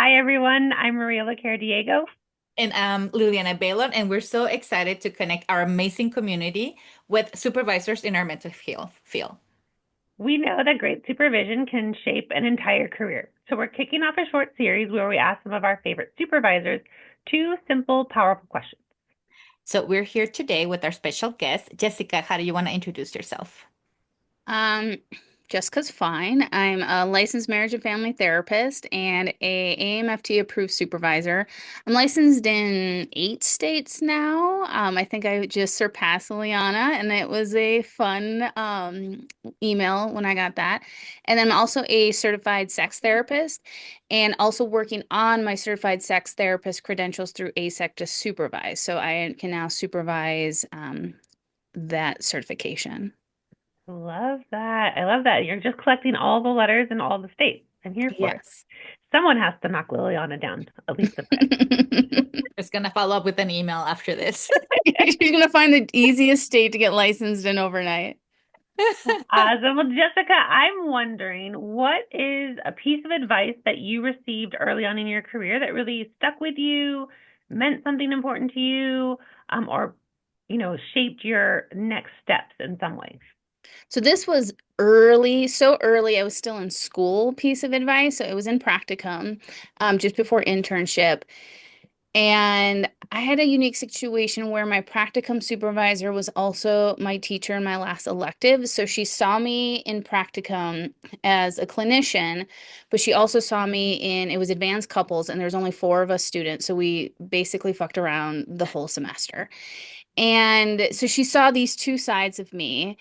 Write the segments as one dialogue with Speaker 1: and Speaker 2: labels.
Speaker 1: Hi, everyone. I'm Maria Lacara Diego.
Speaker 2: And I'm Liliana Baylon, and we're so excited to connect our amazing community with supervisors in our mental health field.
Speaker 1: We know that great supervision can shape an entire career. So, we're kicking off a short series where we ask some of our favorite supervisors two simple, powerful questions.
Speaker 2: So we're here today with our special guest. Jessica, how do you want to introduce yourself?
Speaker 3: Um, Jessica's fine. I'm a licensed marriage and family therapist and a AAMFT approved supervisor. I'm licensed in 8 states now. I think I just surpassed Liliana, and it was a fun email when I got that. And then I'm also a certified sex therapist and also working on my certified sex therapist credentials through AASECT to supervise. So I can now supervise that certification.
Speaker 1: Love that. I love that. You're just collecting all the letters in all the states. I'm here for it.
Speaker 3: Yes.
Speaker 1: Someone has to knock Liliana down at least a bit.
Speaker 2: Just gonna follow up with an email after this.
Speaker 3: She's gonna find the easiest state to get licensed in overnight.
Speaker 1: Awesome. Well, Jessica, I'm wondering what is a piece of advice that you received early on in your career that really stuck with you, meant something important to you, or shaped your next steps in some way?
Speaker 3: So this was early, so early. I was still in school piece of advice. So it was in practicum, just before internship. And I had a unique situation where my practicum supervisor was also my teacher in my last elective. So she saw me in practicum as a clinician, but she also saw me it was advanced couples, and there was only four of us students. So we basically fucked around the whole semester. And so she saw these two sides of me.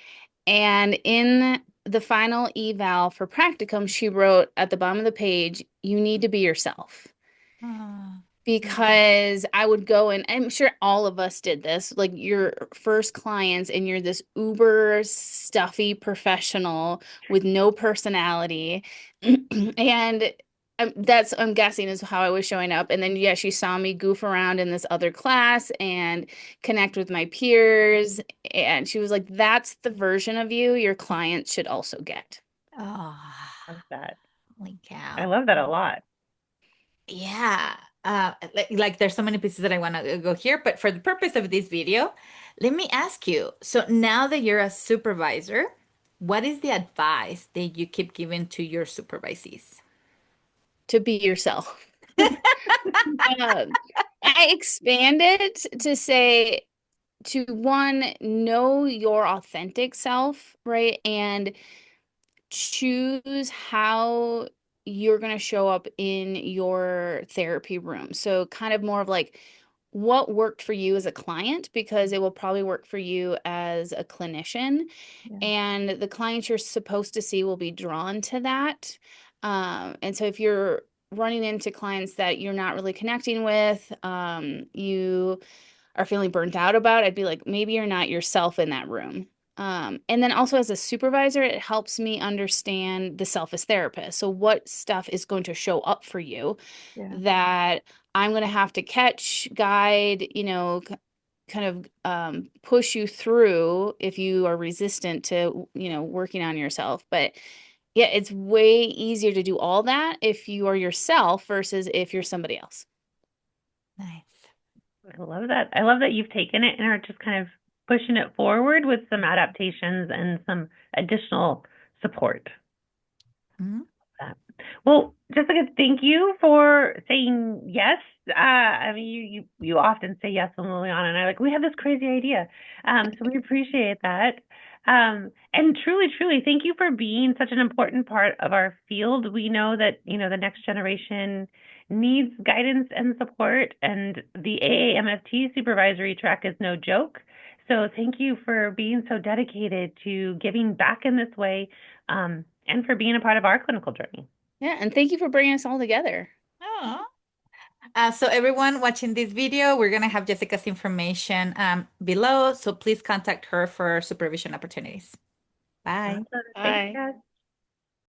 Speaker 3: And in the final eval for practicum, she wrote at the bottom of the page, "You need to be yourself."
Speaker 2: Ah,
Speaker 3: Because I would go, and I'm sure all of us did this, like your first clients, and you're this uber stuffy professional with no personality. And I'm guessing is how I was showing up. And then, yeah, she saw me goof around in this other class and connect with my peers. And she was like, that's the version of you your clients should also get.
Speaker 2: oh,
Speaker 1: Love that.
Speaker 2: holy
Speaker 1: I
Speaker 2: cow.
Speaker 1: love that a lot.
Speaker 2: Yeah. Like there's so many pieces that I want to go here, but for the purpose of this video, let me ask you. So now that you're a supervisor, what is the advice that you keep giving to your supervisees?
Speaker 3: To be yourself. Um, I expanded to say to one, know your authentic self, right? And choose how you're going to show up in your therapy room. So, kind of more of like what worked for you as a client, because it will probably work for you as a clinician.
Speaker 2: Yeah.
Speaker 3: And the clients you're supposed to see will be drawn to that. And so, if you're running into clients that you're not really connecting with, you are feeling burnt out about, I'd be like, maybe you're not yourself in that room. And then also as a supervisor, it helps me understand the self as therapist. So what stuff is going to show up for you
Speaker 2: Yeah.
Speaker 3: that I'm going to have to catch, guide, kind of push you through if you are resistant to, working on yourself. But yeah, it's way easier to do all that if you are yourself versus if you're somebody else.
Speaker 2: Nice.
Speaker 1: I love that. I love that you've taken it and are just kind of pushing it forward with some adaptations and some additional support.
Speaker 2: Mhm.
Speaker 1: That. Well, Jessica, thank you for saying yes. I mean, you often say yes when Liliana and I are like, we have this crazy idea. So we appreciate that. And truly, truly, thank you for being such an important part of our field. We know that, the next generation needs guidance and support, and the AAMFT supervisory track is no joke. So thank you for being so dedicated to giving back in this way, and for being a part of our clinical journey.
Speaker 3: Yeah, and thank you for bringing us all together.
Speaker 2: Oh. So everyone watching this video, we're gonna have Jessica's information below, so please contact her for supervision opportunities. Bye.
Speaker 1: Awesome. Thanks,
Speaker 3: Bye.
Speaker 1: guys.